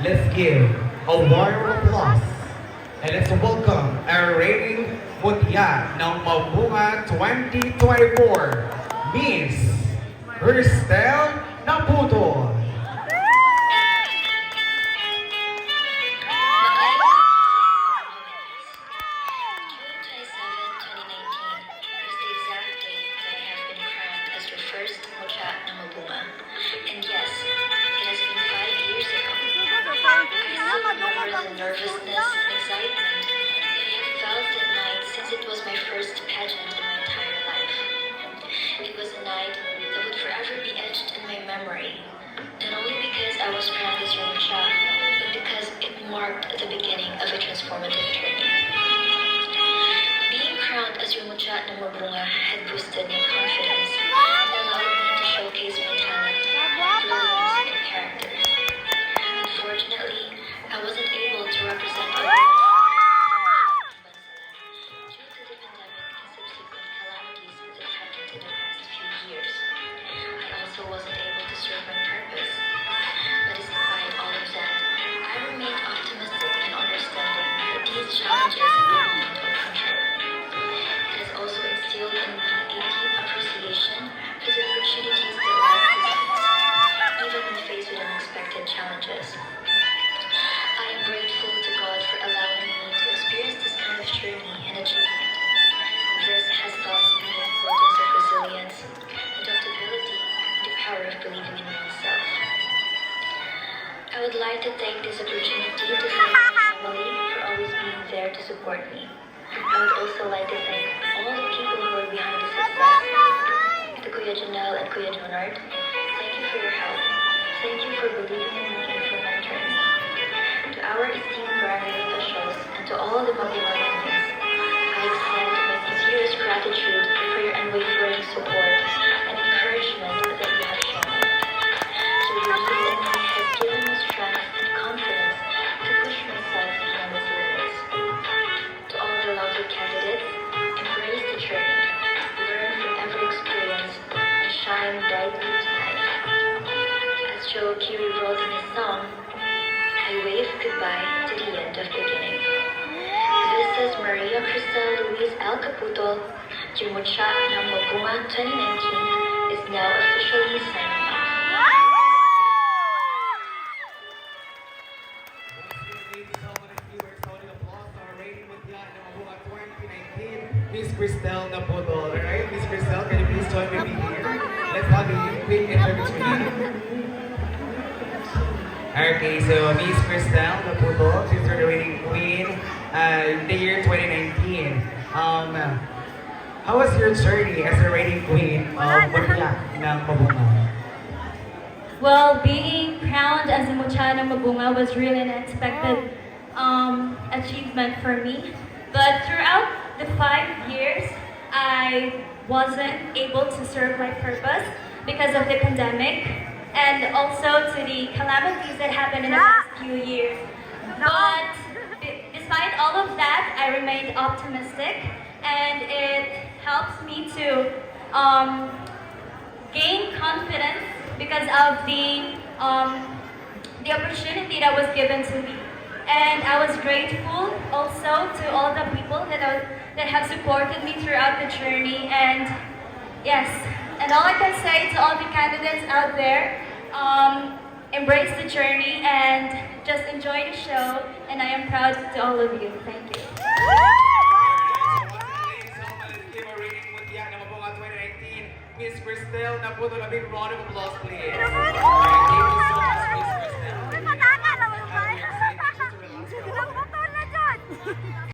let's give a warm applause and let's welcome our reigning mutya ng Mabunga 2024, Miss Cristel Naputo. And yes, it has been 5 years ago. I still remember the nervousness and excitement that I have felt that night since it was my first pageant in my entire life. It was a night that would forever be etched in my memory, not only because I was crowned as Ramucha, but because it marked the beginning of a transformative journey. Being crowned as Ramucha ng Mabunga had boosted my confidence and allowed me to showcase my talent, brilliance, and character. Unfortunately, I wasn't able to represent everyone due to the pandemic and subsequent calamities that happened in the past few years. I also wasn't able to serve my purpose. But despite all of that, I remained optimistic and understanding that these challenges are beyond our control. It has also instilled in me a deep appreciation for the opportunities that life presents, even when faced with unexpected challenges. I am grateful to God for allowing me to experience this kind of journey and achievement. This has taught me the importance of resilience, adaptability, and the power of believing in oneself. I would like to take this opportunity to thank my family for always being there to support me. I would also like to thank all the people who are behind the success. To Kuya Janelle and Kuya Jonard, thank you for your help. Thank you for believing in me and for mentoring me. To our esteemed barangay officials and to all the Mabunga residents, I extend my sincerest gratitude for your unwavering support and encouragement that you have shown me. Your belief in me has given me strength and confidence to push myself beyond its limits. To all the lovely candidates, embrace the journey, learn from every experience, and shine brightly tonight. As Joe Kiri wrote in his song, I wave goodbye to the end of beginning. This is Maria Cristel Luis L. Caputo. Jumucha ng Mabunga 2019 is now officially signing off. Miss Cristel Naputo. Alright, Miss Cristel, can you please join me here? Let's have a quick introduction. Okay, so Miss Cristel Naputo, she's the reigning queen in the year 2019. How was your journey as a reigning queen of Mutya ng Mabunga? Well, being crowned as a Mucha ng Mabunga was really an unexpected achievement for me. But throughout the 5 years, I wasn't able to serve my purpose because of the pandemic and also to the calamities that happened in the past few years. But despite all of that, I remained optimistic, and it helps me to gain confidence because of the opportunity that was given to me. And I was grateful also to all the people that have supported me throughout the journey. And yes, and all I can say to all the candidates out there, embrace the journey and just enjoy the show. And I am proud to all of you. Thank you. Miss Cristel Naputo, a big round of applause, please. Thank you